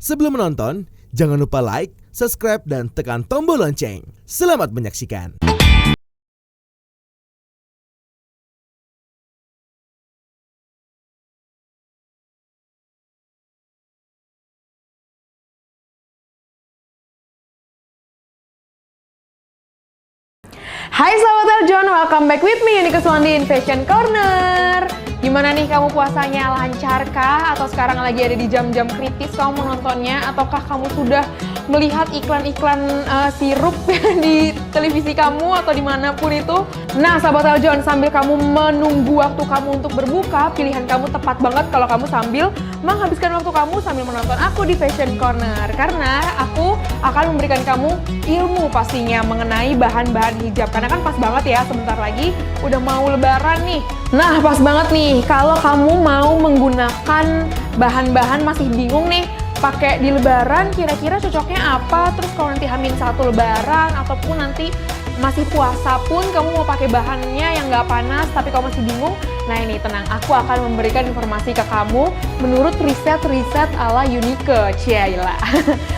Sebelum menonton, jangan lupa like, subscribe, dan tekan tombol lonceng. Selamat menyaksikan. Hai sahabat Eljon, welcome back with me Yuni Kuswandi in Fashion Corner. Gimana nih kamu puasanya, lancarkah? Atau sekarang lagi ada di jam-jam kritis kamu menontonnya? Ataukah kamu sudah melihat iklan-iklan sirup di televisi kamu atau dimanapun itu? Nah sahabat Eljon, sambil kamu menunggu waktu kamu untuk berbuka, pilihan kamu tepat banget kalau kamu sambil menghabiskan waktu kamu sambil menonton aku di Fashion Corner. Karena aku akan memberikan kamu ilmu pastinya mengenai bahan-bahan hijab. Karena kan pas banget ya, sebentar lagi udah mau lebaran nih. Nah pas banget nih, kalau kamu mau menggunakan bahan-bahan masih bingung nih pakai di lebaran kira-kira cocoknya apa, terus kalau nanti H-1 lebaran ataupun nanti masih puasa pun kamu mau pakai bahannya yang nggak panas tapi kamu masih bingung, nah ini tenang, aku akan memberikan informasi ke kamu menurut riset-riset ala Unique. Ciaila.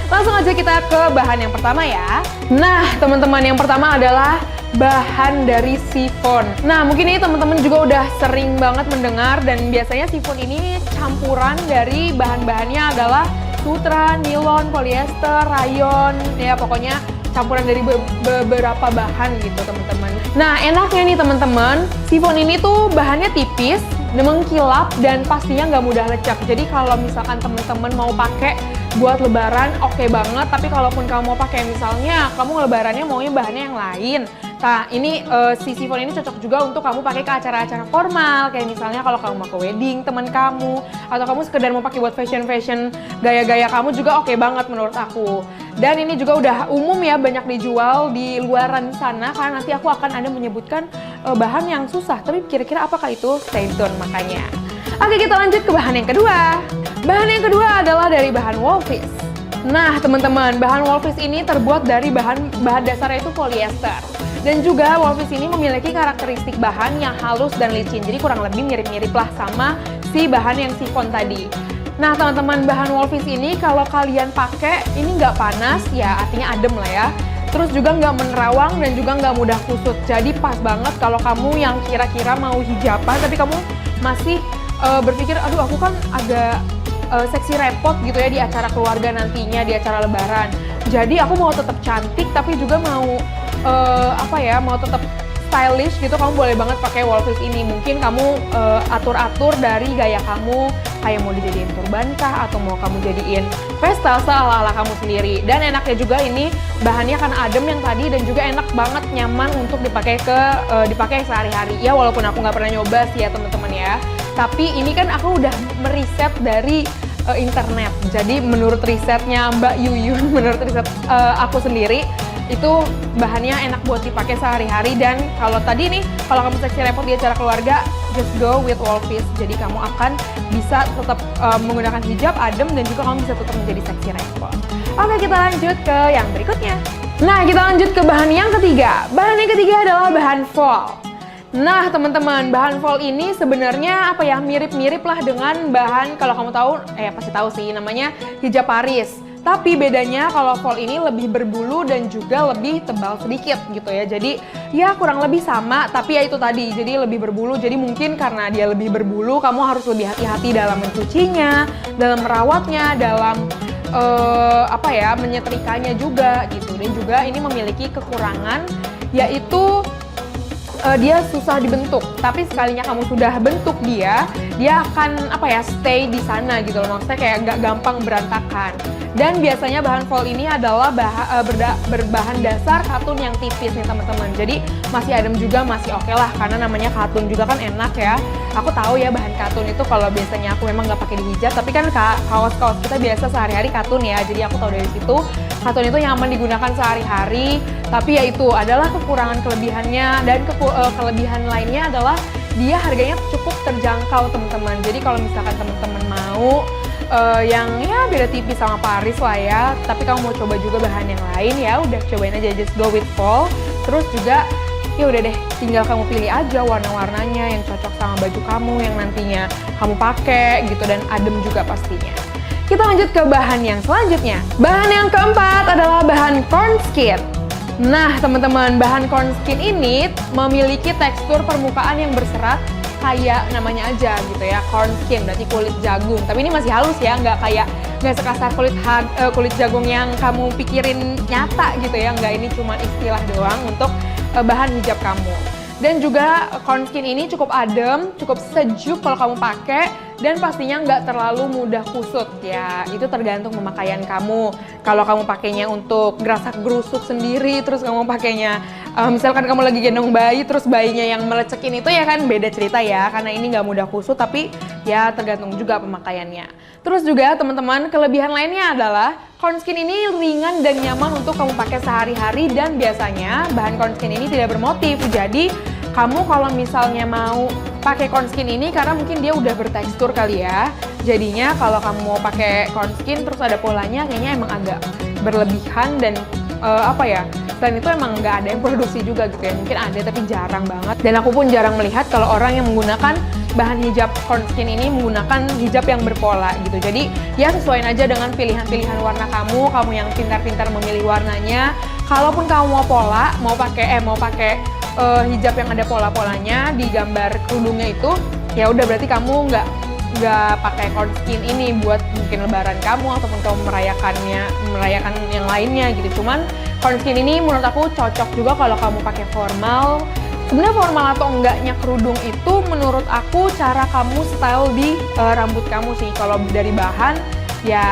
Langsung aja kita ke bahan yang pertama ya. Nah teman-teman, yang pertama adalah bahan dari chiffon. Nah mungkin ini teman-teman juga udah sering banget mendengar, dan biasanya chiffon ini campuran dari bahan-bahannya adalah sutra, nilon, polyester, rayon, ya pokoknya campuran dari beberapa bahan gitu teman-teman. Nah enaknya nih teman-teman, chiffon ini tuh bahannya tipis, mengkilap, dan pastinya nggak mudah lecek. Jadi kalau misalkan teman-teman mau pakai buat lebaran oke banget, tapi kalaupun kamu mau pakai misalnya kamu lebarannya maunya bahannya yang lain, nah ini si chiffon ini cocok juga untuk kamu pakai ke acara-acara formal, kayak misalnya kalau kamu mau ke wedding teman kamu, atau kamu sekedar mau pakai buat fashion gaya-gaya kamu juga oke banget menurut aku. Dan ini juga udah umum ya, banyak dijual di luaran sana, karena nanti aku akan ada menyebutkan bahan yang susah, tapi kira-kira apakah itu? Stay tune makanya. Oke, kita lanjut ke bahan yang kedua. Bahan yang kedua adalah dari bahan Woolfis. Nah teman-teman, bahan Woolfis ini terbuat dari bahan dasarnya itu polyester. Dan juga Woolfis ini memiliki karakteristik bahan yang halus dan licin, jadi kurang lebih mirip-mirip lah sama si bahan yang chiffon tadi. Nah teman-teman, bahan Woolfis ini kalau kalian pakai ini nggak panas, ya artinya adem lah ya. Terus juga nggak menerawang dan juga nggak mudah kusut. Jadi pas banget kalau kamu yang kira-kira mau hijaban tapi kamu masih berpikir, aduh aku kan agak seksi repot gitu ya di acara keluarga nantinya, di acara lebaran. Jadi aku mau tetap cantik tapi juga mau mau tetap stylish gitu, kamu boleh banget pakai Woolfis ini. Mungkin kamu atur-atur dari gaya kamu, kayak mau dijadiin turban kah, atau mau kamu jadiin vesta ala-ala kamu sendiri. Dan enaknya juga ini bahannya kan adem yang tadi, dan juga enak banget, nyaman untuk dipakai dipakai sehari-hari. Ya walaupun aku nggak pernah nyoba sih ya teman-teman ya. Tapi ini kan aku udah meriset dari internet. Jadi menurut risetnya Mbak Yuyun, menurut riset aku sendiri, itu bahannya enak buat dipakai sehari-hari. Dan kalau tadi nih, kalau kamu seksi repot di acara keluarga, just go with Woolfis. Jadi kamu akan bisa tetap menggunakan hijab, adem, dan juga kamu bisa tetap menjadi seksi repot. Oke, kita lanjut ke yang berikutnya. Nah, kita lanjut ke bahan yang ketiga. Bahan yang ketiga adalah bahan voile. Nah teman-teman, bahan voile ini sebenarnya mirip-mirip lah dengan bahan, kalau kamu tahu, pasti tahu sih, namanya hijab Paris. Tapi bedanya kalau voile ini lebih berbulu dan juga lebih tebal sedikit gitu ya. Jadi ya kurang lebih sama, tapi ya itu tadi, jadi lebih berbulu. Jadi mungkin karena dia lebih berbulu, kamu harus lebih hati-hati dalam mencucinya, dalam merawatnya, dalam menyetrikanya juga gitu. Dan juga ini memiliki kekurangan, yaitu dia susah dibentuk. Tapi sekalinya kamu sudah bentuk dia akan stay di sana gitu loh. Maksudnya kayak nggak gampang berantakan. Dan biasanya bahan voile ini adalah berbahan dasar katun yang tipis nih teman-teman. Jadi masih adem juga, masih oke lah, karena namanya katun juga kan enak ya. Aku tahu ya bahan katun itu kalau biasanya aku memang nggak pakai di hijab, tapi kan kaos-kaos kita biasa sehari-hari katun ya. Jadi aku tahu dari situ katun itu nyaman digunakan sehari-hari. Tapi ya itu adalah kekurangan kelebihannya, dan kelebihan lainnya adalah dia harganya cukup terjangkau teman-teman. Jadi kalau misalkan teman-teman mau yang ya beda tipis sama Paris lah ya, tapi kamu mau coba juga bahan yang lain, ya udah cobain aja, just go with voile. Terus juga ya udah deh, tinggal kamu pilih aja warna-warnanya yang cocok sama baju kamu yang nantinya kamu pakai gitu, dan adem juga pastinya. Kita lanjut ke bahan yang selanjutnya. Bahan yang keempat adalah bahan cornskin. Nah, teman-teman, bahan cornskin ini memiliki tekstur permukaan yang berserat kayak namanya aja gitu ya, cornskin, berarti kulit jagung. Tapi ini masih halus ya, nggak sekasar kulit jagung yang kamu pikirin nyata gitu ya. Nggak, ini cuma istilah doang untuk bahan hijab kamu. Dan juga cornskin ini cukup adem, cukup sejuk kalau kamu pakai, dan pastinya nggak terlalu mudah kusut ya. Itu tergantung pemakaian kamu. Kalau kamu pakainya untuk gerasak gerusuk sendiri, terus kamu pakainya misalkan kamu lagi gendong bayi, terus bayinya yang melecekin itu ya kan beda cerita ya, karena ini nggak mudah kusut, tapi ya tergantung juga pemakaiannya. Terus juga teman-teman, kelebihan lainnya adalah cornskin ini ringan dan nyaman untuk kamu pakai sehari-hari, dan biasanya bahan cornskin ini tidak bermotif. Jadi kamu kalau misalnya mau pakai cornskin ini, karena mungkin dia udah bertekstur kali ya, jadinya kalau kamu mau pakai cornskin terus ada polanya, kayaknya emang agak berlebihan. Dan selain itu emang nggak ada yang produksi juga gitu ya, mungkin ada tapi jarang banget. Dan aku pun jarang melihat kalau orang yang menggunakan bahan hijab cornskin ini menggunakan hijab yang berpola gitu. Jadi ya sesuaiin aja dengan pilihan-pilihan warna kamu yang pintar-pintar memilih warnanya. Kalaupun kamu mau pola, mau pakai hijab yang ada pola-polanya di gambar kerudungnya itu, ya udah berarti kamu nggak pakai cornskin ini buat mungkin lebaran kamu ataupun kamu merayakan yang lainnya gitu. Cuman cornskin ini menurut aku cocok juga kalau kamu pakai formal. Sebenarnya formal atau enggaknya kerudung itu menurut aku cara kamu style di rambut kamu sih. Kalau dari bahan ya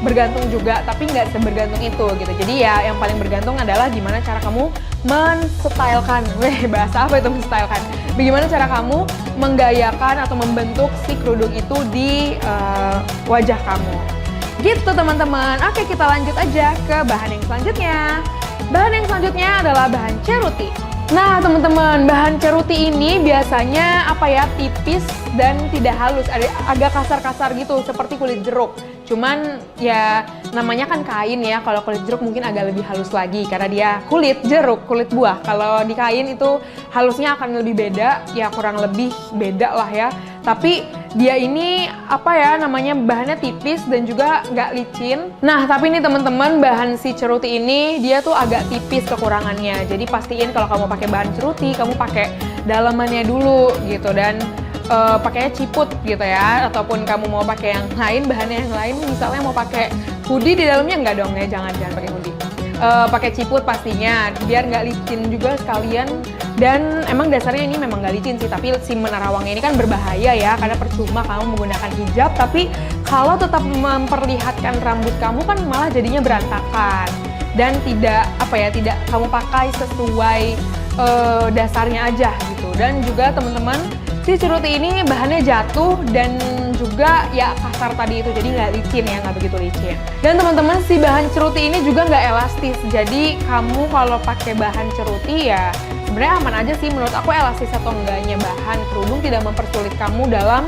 bergantung juga, tapi nggak sebergantung itu gitu. Jadi ya yang paling bergantung adalah gimana cara kamu menstylekan. Bahasa apa itu menstylekan? Bagaimana cara kamu menggayakan atau membentuk si kerudung itu di wajah kamu. Gitu teman-teman. Oke, kita lanjut aja ke bahan yang selanjutnya. Bahan yang selanjutnya adalah bahan ceruti. Nah teman-teman, bahan ceruti ini biasanya tipis dan tidak halus, agak kasar-kasar gitu seperti kulit jeruk. Cuman ya namanya kan kain ya, kalau kulit jeruk mungkin agak lebih halus lagi karena dia kulit jeruk, kulit buah. Kalau di kain itu halusnya akan lebih beda, ya kurang lebih beda lah ya. Tapi dia ini bahannya tipis dan juga nggak licin. Nah tapi ini teman-teman, bahan si ceruti ini dia tuh agak tipis kekurangannya. Jadi pastiin kalau kamu pakai bahan ceruti, kamu pakai dalamannya dulu gitu, dan pakainya ciput gitu ya. Ataupun kamu mau pakai yang lain, bahannya yang lain, misalnya mau pakai hoodie di dalamnya, enggak dong ya, jangan pakai hoodie. Pakai ciput pastinya biar nggak licin juga sekalian. Dan emang dasarnya ini memang nggak licin sih, tapi si menarawangnya ini kan berbahaya ya, karena percuma kamu menggunakan hijab tapi kalau tetap memperlihatkan rambut kamu kan malah jadinya berantakan dan tidak kamu pakai sesuai dasarnya aja gitu. Dan juga teman-teman, si ceruti ini bahannya jatuh dan juga ya kasar tadi itu, jadi nggak licin ya, nggak begitu licin. Dan teman-teman, si bahan ceruti ini juga nggak elastis, jadi kamu kalau pakai bahan ceruti ya sebenarnya aman aja sih menurut aku. Elastis atau enggaknya bahan kerudung tidak mempersulit kamu dalam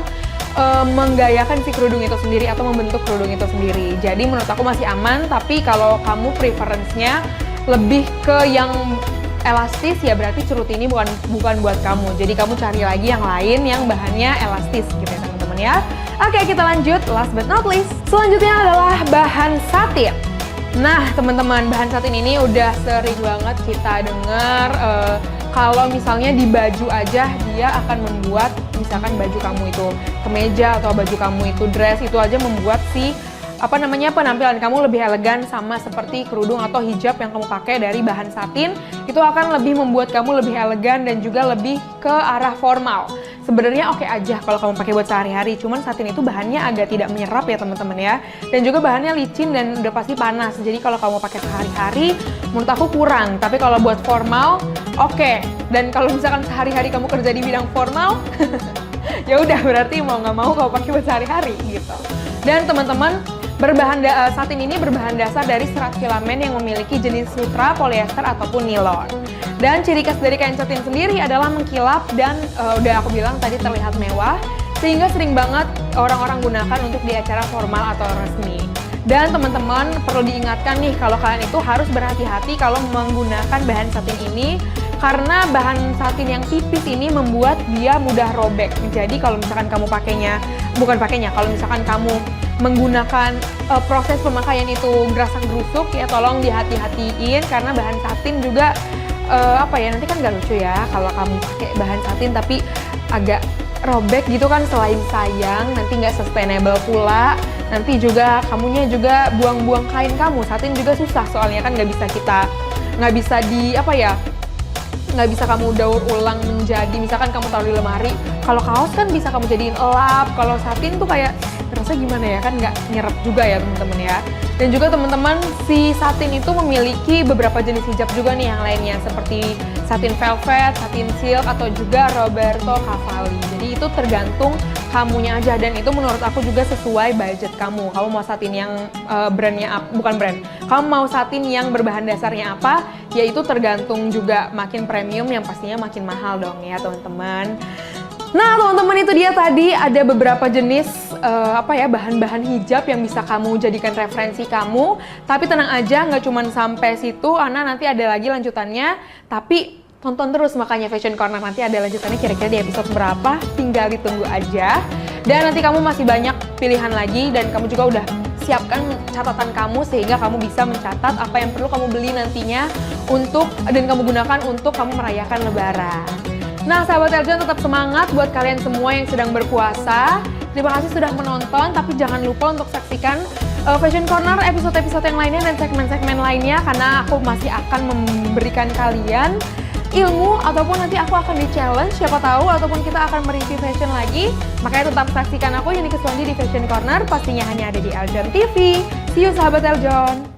menggayakan si kerudung itu sendiri atau membentuk kerudung itu sendiri. Jadi menurut aku masih aman, tapi kalau kamu preference-nya lebih ke yang elastis ya berarti ceruti ini bukan buat kamu. Jadi kamu cari lagi yang lain yang bahannya elastis gitu ya teman-teman ya. Oke, kita lanjut, last but not least. Selanjutnya adalah bahan satin. Nah teman-teman, bahan satin ini udah sering banget kita dengar kalau misalnya di baju aja dia akan membuat, misalkan baju kamu itu kemeja atau baju kamu itu dress, itu aja membuat si penampilan kamu lebih elegan, sama seperti kerudung atau hijab yang kamu pakai dari bahan satin, itu akan lebih membuat kamu lebih elegan dan juga lebih ke arah formal. Sebenarnya oke aja kalau kamu pakai buat sehari-hari, cuman satin itu bahannya agak tidak menyerap ya teman-teman ya, dan juga bahannya licin dan udah pasti panas. Jadi kalau kamu pakai sehari-hari menurut aku kurang, tapi kalau buat formal oke. Dan kalau misalkan sehari-hari kamu kerja di bidang formal ya udah berarti mau nggak mau kamu pakai buat sehari-hari gitu. Dan teman-teman, satin ini berbahan dasar dari serat filamen yang memiliki jenis sutra, polyester ataupun nilon. Dan ciri khas dari kain satin sendiri adalah mengkilap dan udah aku bilang tadi terlihat mewah, sehingga sering banget orang-orang gunakan untuk di acara formal atau resmi. Dan teman-teman perlu diingatkan nih kalau kalian itu harus berhati-hati kalau menggunakan bahan satin ini, karena bahan satin yang tipis ini membuat dia mudah robek. Jadi kalau misalkan kamu kalau misalkan kamu menggunakan proses pemakaian itu gerasang-gerusuk ya, tolong dihati-hatiin karena bahan satin juga nanti kan nggak lucu ya kalau kamu pakai bahan satin tapi agak robek gitu kan, selain sayang nanti nggak sustainable pula, nanti juga kamunya juga buang-buang kain kamu. Satin juga susah soalnya kan nggak bisa kamu daur ulang menjadi, misalkan kamu taruh di lemari, kalau kaos kan bisa kamu jadiin elap, kalau satin tuh kayak terasa gimana ya, kan nggak nyerap juga ya teman-teman ya. Dan juga teman-teman, si satin itu memiliki beberapa jenis hijab juga nih yang lainnya, seperti satin velvet, satin silk, atau juga Roberto Cavalli. Jadi itu tergantung kamunya aja, dan itu menurut aku juga sesuai budget kamu. Kamu mau satin yang kamu mau satin yang berbahan dasarnya apa, ya itu tergantung juga, makin premium yang pastinya makin mahal dong ya teman-teman. Nah teman-teman, itu dia tadi ada beberapa jenis bahan-bahan hijab yang bisa kamu jadikan referensi kamu. Tapi tenang aja, nggak cuma sampai situ, Ana nanti ada lagi lanjutannya. Tapi tonton terus makanya Fashion Corner, nanti ada lanjutannya kira-kira di episode berapa, tinggal ditunggu aja. Dan nanti kamu masih banyak pilihan lagi, dan kamu juga udah siapkan catatan kamu sehingga kamu bisa mencatat apa yang perlu kamu beli nantinya dan kamu gunakan untuk kamu merayakan Lebaran. Nah sahabat Eljon, tetap semangat buat kalian semua yang sedang berpuasa. Terima kasih sudah menonton, tapi jangan lupa untuk saksikan Fashion Corner episode-episode yang lainnya dan segmen-segmen lainnya, karena aku masih akan memberikan kalian ilmu, ataupun nanti aku akan di-challenge, siapa tahu, ataupun kita akan mereview fashion lagi. Makanya tetap saksikan aku, Yuni Keswandi, di Fashion Corner, pastinya hanya ada di Eljon TV. See you sahabat Eljon!